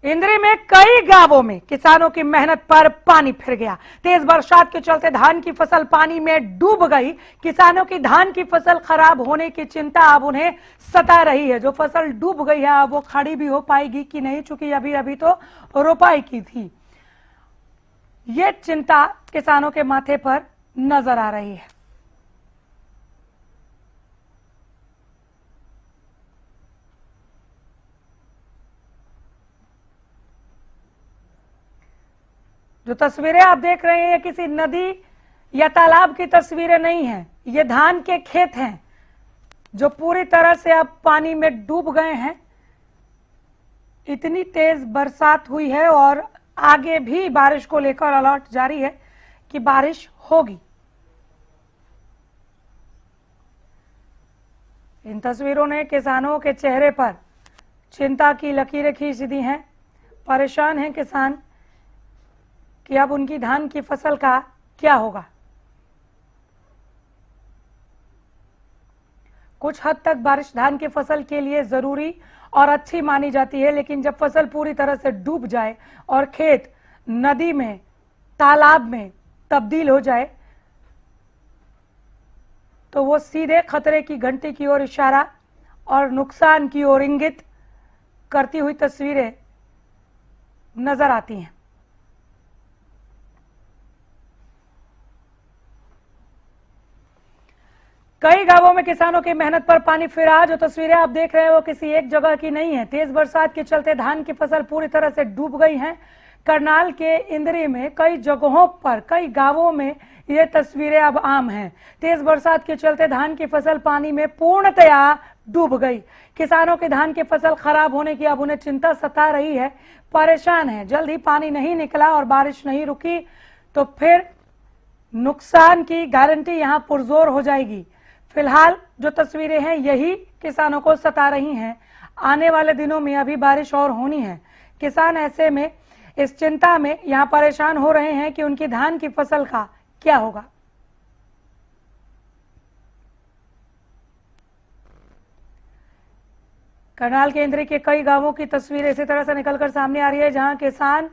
इंद्री में कई गांवों में किसानों की मेहनत पर पानी फिर गया। तेज बरसात के चलते धान की फसल पानी में डूब गई। किसानों की धान की फसल खराब होने की चिंता अब उन्हें सता रही है। जो फसल डूब गई है अब वो खड़ी भी हो पाएगी कि नहीं, चूंकि अभी अभी तो रोपाई की थी। ये चिंता किसानों के माथे पर नजर आ रही है। जो तस्वीरें आप देख रहे हैं किसी नदी या तालाब की तस्वीरें नहीं हैं, ये धान के खेत हैं जो पूरी तरह से अब पानी में डूब गए हैं। इतनी तेज बरसात हुई है और आगे भी बारिश को लेकर अलर्ट जारी है कि बारिश होगी। इन तस्वीरों ने किसानों के चेहरे पर चिंता की लकीरें खींच दी हैं। परेशान हैं किसान कि अब उनकी धान की फसल का क्या होगा। कुछ हद तक बारिश धान की फसल के लिए जरूरी और अच्छी मानी जाती है, लेकिन जब फसल पूरी तरह से डूब जाए और खेत नदी में, तालाब में तब्दील हो जाए तो वो सीधे खतरे की घंटी की ओर इशारा और नुकसान की ओर इंगित करती हुई तस्वीरें नजर आती हैं। कई गांवों में किसानों की मेहनत पर पानी फिरा। जो तस्वीरें आप देख रहे हैं वो किसी एक जगह की नहीं है। तेज बरसात के चलते धान की फसल पूरी तरह से डूब गई है। करनाल के इंद्री में कई जगहों पर, कई गांवों में ये तस्वीरें अब आम हैं। तेज बरसात के चलते धान की फसल पानी में पूर्णतया डूब गई। किसानों की धान की फसल खराब होने की अब उन्हें चिंता सता रही है, परेशान है। जल्द ही पानी नहीं निकला और बारिश नहीं रुकी तो फिर नुकसान की गारंटी यहां पुरजोर हो जाएगी। फिलहाल जो तस्वीरें हैं यही किसानों को सता रही हैं। आने वाले दिनों में अभी बारिश और होनी है। किसान ऐसे में इस चिंता में यहां परेशान हो रहे हैं कि उनकी धान की फसल का क्या होगा। करनाल के इंद्री के कई गांवों की तस्वीर इसी तरह से निकलकर सामने आ रही है, जहां किसान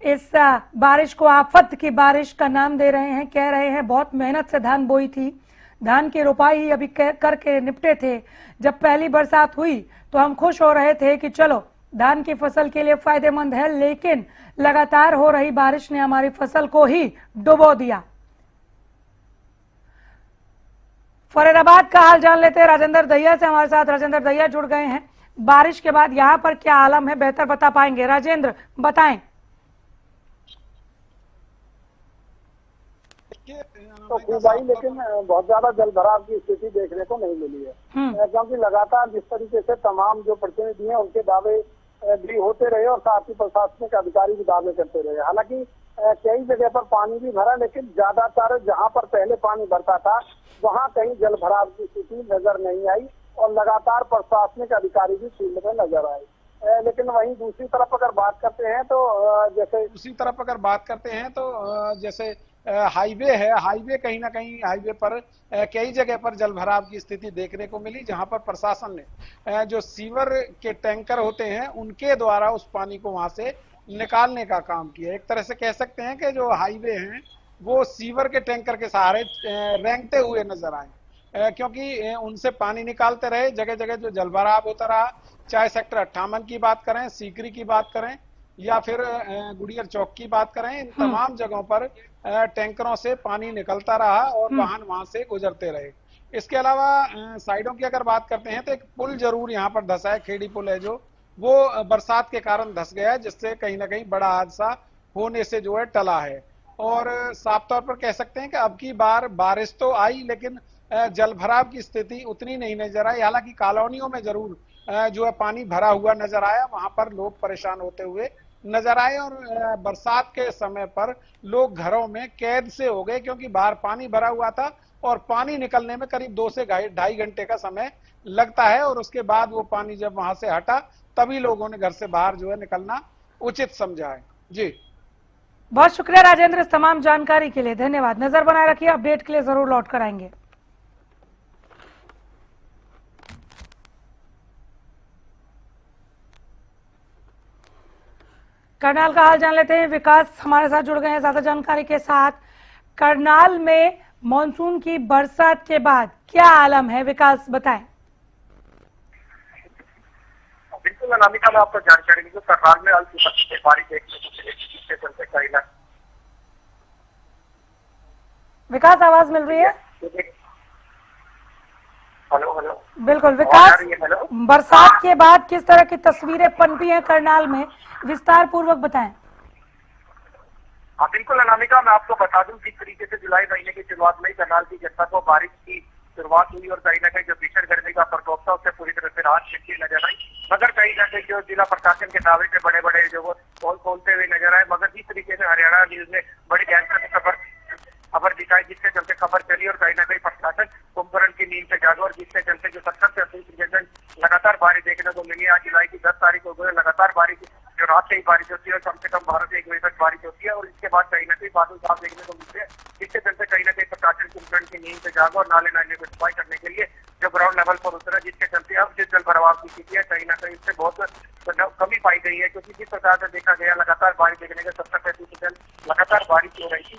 इस बारिश को आफत की बारिश का नाम दे रहे हैं। कह रहे हैं बहुत मेहनत से धान बोई थी, धान की रोपाई अभी करके निपटे थे। जब पहली बरसात हुई तो हम खुश हो रहे थे कि चलो धान की फसल के लिए फायदेमंद है, लेकिन लगातार हो रही बारिश ने हमारी फसल को ही डुबो दिया। फरीदाबाद का हाल जान लेते हैं राजेंद्र दहिया से। हमारे साथ राजेंद्र दहिया जुड़ गए हैं। बारिश के बाद यहाँ पर क्या आलम है, बेहतर बता पाएंगे। राजेंद्र बताएं। तो खूबाई लेकिन बहुत ज्यादा जल भराव की स्थिति देखने को नहीं मिली है, क्योंकि लगातार जिस तरीके से तमाम जो प्रतिनिधि हैं उनके दावे भी होते रहे और साथ ही प्रशासनिक अधिकारी भी दावे करते रहे। हालांकि कई जगह पर पानी भी भरा, लेकिन ज्यादातर जहां पर पहले पानी भरता था वहां कहीं जल भराव की स्थिति नजर नहीं आई और लगातार प्रशासनिक अधिकारी भी फील्ड में नजर आए। लेकिन वहीं दूसरी तरफ अगर बात करते हैं तो जैसे हाईवे है, हाईवे कहीं ना कहीं हाईवे पर कई जगह पर जल भराव की स्थिति देखने को मिली, जहां पर प्रशासन ने जो सीवर के टैंकर होते हैं उनके द्वारा उस पानी को वहां से निकालने का काम किया। एक तरह से कह सकते हैं कि जो हाईवे हैं वो सीवर के टैंकर के सहारे रेंगते हुए नजर आए, क्योंकि उनसे पानी निकालते रहे। जगह जगह जो जल भराव होता रहा, चाहे सेक्टर 58 की बात करें, सीकरी की बात करें या फिर गुड़ियर चौक की बात करें, इन तमाम जगहों पर टैंकरों से पानी निकलता रहा और वाहन वहां से गुजरते रहे। इसके अलावा साइडों की अगर बात करते हैं तो एक पुल जरूर यहाँ पर धसा है, खेड़ी पुल है जो वो बरसात के कारण धस गया है, जिससे कहीं ना कहीं बड़ा हादसा होने से जो है टला है। और साफ तौर पर कह सकते हैं कि अब की बार बारिश तो आई लेकिन जल भराव की स्थिति उतनी नहीं नजर आई। हालांकि कॉलोनियों में जरूर जो है पानी भरा हुआ नजर आया, वहां पर लोग परेशान होते हुए नजर आए और बरसात के समय पर लोग घरों में कैद से हो गए, क्योंकि बाहर पानी भरा हुआ था और पानी निकलने में करीब 2 से 2.5 घंटे का समय लगता है और उसके बाद वो पानी जब वहां से हटा तभी लोगों ने घर से बाहर जो है निकलना उचित समझा है। जी बहुत शुक्रिया राजेंद्र इस तमाम जानकारी के लिए, धन्यवाद। नजर बनाए रखिए, अपडेट के लिए जरूर लौट कर आएंगे। करनाल का हाल जान लेते हैं। विकास हमारे साथ जुड़ गए हैं ज्यादा जानकारी के साथ। करनाल में मानसून की बरसात के बाद क्या आलम है, विकास बताएं। बिल्कुल अनामिका, मैं आपको जानकारी दूं, करनाल में अल्पविकसित बारिश देखने को मिलेगी, जिसके चलते कई ना विकास आवाज मिल रही है? हेलो हेलो, बिल्कुल आवाज आ विकास, रही है? हेलो, बरसात के बाद किस तरह की तस्वीरें पनपी हैं करनाल में, विस्तार पूर्वक बताएं। हाँ बिल्कुल अनामिका, मैं आपको बता दूं किस तरीके से जुलाई महीने की शुरुआत में करनाल की जनता को बारिश की शुरुआत हुई और कहीं ना कहीं जो भीषण गर्मी का प्रकोप था उससे पूरी तरह से राहत मिलती नजर आई। मगर कहीं ना कहीं जो जिला प्रशासन के दावे से बड़े बड़े जो वो पोल खोलते हुए नजर आए, मगर जिस तरीके से हरियाणा न्यूज ने बड़ी गहनता से खबर दिखाई, जिसके चलते खबर चली और कहीं ना कहीं प्रशासन कुंभकर्ण की नींद से जागा और जिसके चलते जो 70 से 80 लगातार बारिश देखने को मिली। आज जुलाई की 10 तारीख को लगातार बारिश, जो रात से ही बारिश होती है और कम से कम 12 से 1 बजे तक बारिश होती है और इसके बाद कहीं ना कहीं बादल साफ देखने को मिलते हैं, जिसके चलते कहीं ना कहीं प्रशासन कुंभकर्ण की नींद से जागा और नाले नाले को सफाई करने के लिए जो ग्राउंड लेवल पर उतरा, जिसके चलते अब जो जल भराव की स्थिति है कहीं ना कहीं इससे बहुत कमी पाई गई है। क्योंकि जिस प्रकार से देखा गया लगातार बारिश देखने के 70% लगातार बारिश हो रही थी,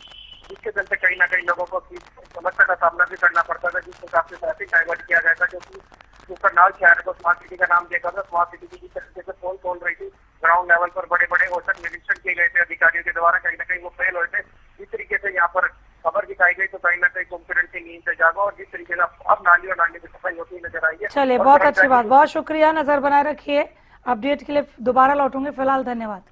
जिसके चलते कहीं ना कहीं लोगों को समस्या का सामना भी करना पड़ता था, जिस प्रकार से ट्रैफिक डाइवर्ट किया गया था। क्योंकि करनाल शहर को स्मार्ट सिटी का नाम देखा था, स्मार्ट सिटी की जिस तरीके से पोल खोल रही थी, ग्राउंड लेवल पर बड़े बड़े औचक निरीक्षण किए गए थे अधिकारियों के द्वारा, कहीं ना कहीं वो फेल हुए थे। जिस तरीके से यहाँ पर खबर दिखाई गई तो कहीं ना कहीं कुंभकर्ण की नींद से जागा और जिस तरीके से अब नाली और नाली की सफाई होती नजर आई है। चलिए, बहुत अच्छी बात, बहुत शुक्रिया, नजर बनाए रखिए। अपडेट के लिए दोबारा लौटूंगे, फिलहाल धन्यवाद।